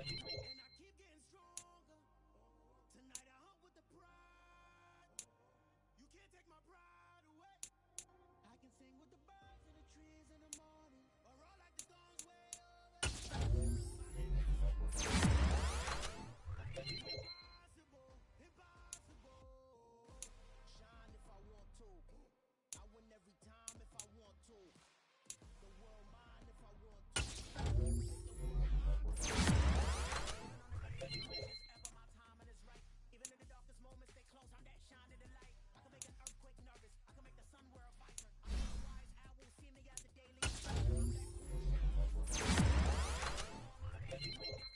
And I keep getting stronger. Tonight I hunt with the pride. You can't take my pride away. I can sing with the birds and the trees in the morning, or roll like the storms way over. Impossible, impossible. Shine if I want to. I win every time if I want to. The world mine if I want to. Make the world mine. Ever my time and it's right. Even in the darkest moments, they close. I'm that shine in the light. I can make an earthquake nervous. I can make the sun wear a visor. I know the wise owl see me as a daily. I can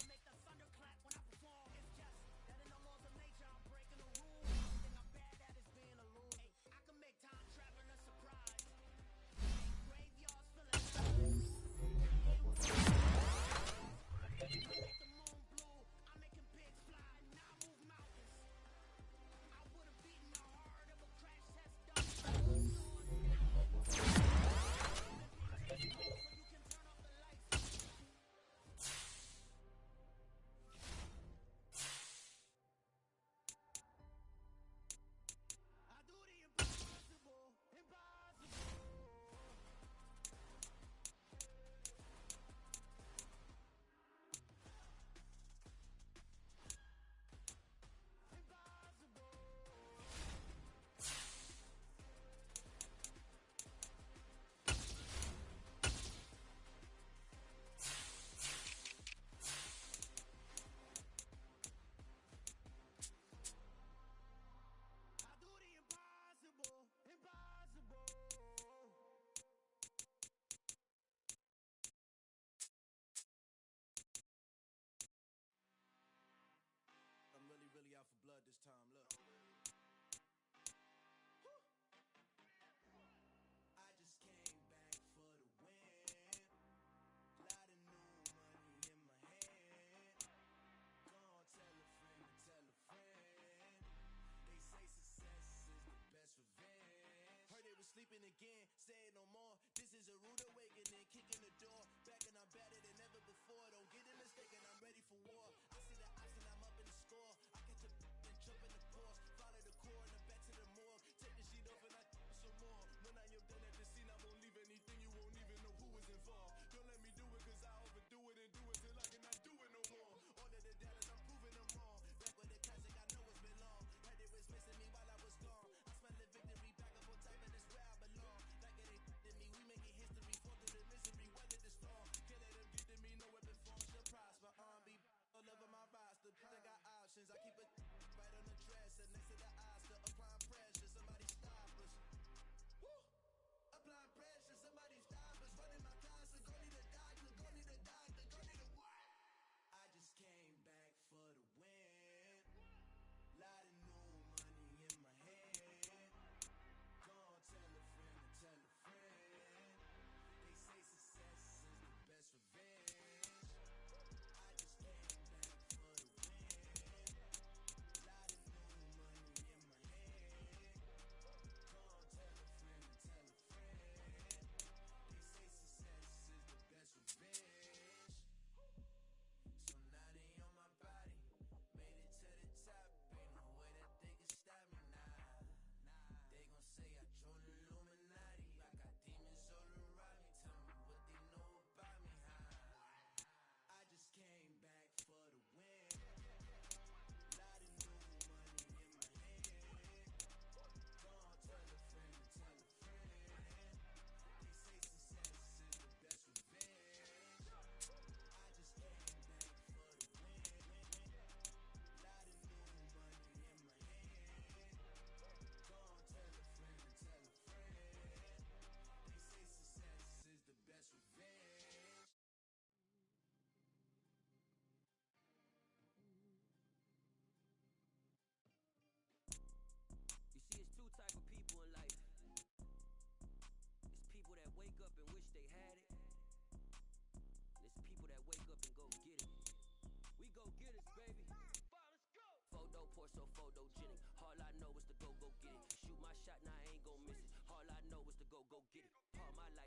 make the thunder clap when I perform. It's just that in the laws of nature, I'm breaking the rules. The only thing I'm bad at is being a loser. Hey, I can make time traveling a surprise. Make graveyards full of lies. I make the moon blue. I'm making pigs fly. Now I move mountains. I would have beaten the heart of a crash test dummy. So you can turn off the lights. I do the impossible, impossible. I do the impossible, impossible. I'm really out for blood this time, look. I just came back for the win. Lot of new money in my hand. Go on, tell a friend to tell a friend. They say success is the best revenge. Heard they was sleeping again, say it no more. This is a rude awakening, kicking the door. Back and I'm better than ever before. Don't get it mistaken, I'm ready for war. I see the ops and I'm up in the score. I catch a and jump in the course. Follow the core and then back to the morgue. Take the sheet off and I some more. When I am done at the scene, I won't leave anything. You won't even know who is involved. Don't let me do it cause I overdo it and do it till I cannot do it no more. All of the doubters, I'm proving them wrong. Back with the classic, I know it's been long. Heard it was missing me while I was gone. I smell the victory, back up on time and it's where I belong. Like it ain't to me, we making history. Fall through the misery, weather the storm. Can't let them get to me, no weapon forms to prosper. R&B all over my roster. I got options, I keep it right on the dresser. Next to the Oscar, applying pressure. Somebody stop us. Woo! Applying pressure, somebody stop us. Running my class and go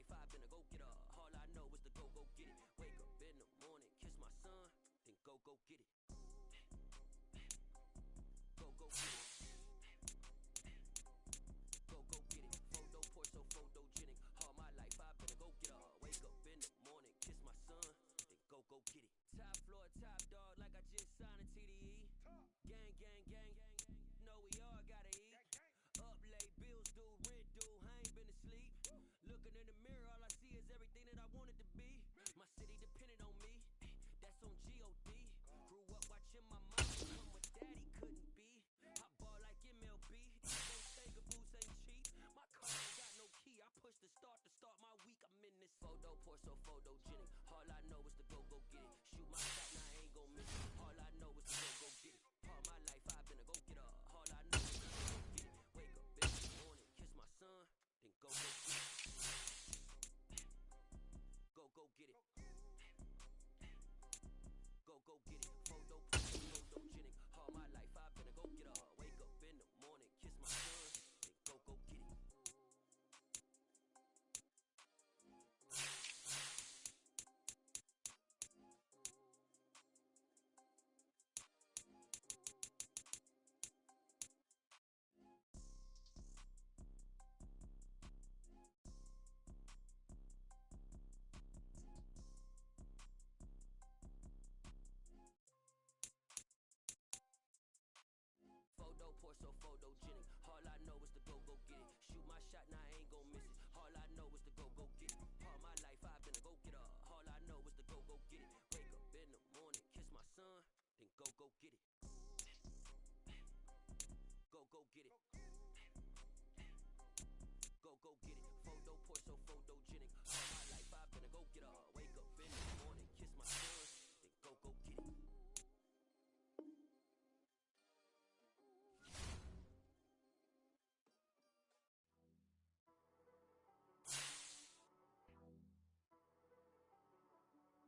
25 been a go-getter. All I know is to go get it. Wake up in the morning, kiss my son, then go get it. Go get it.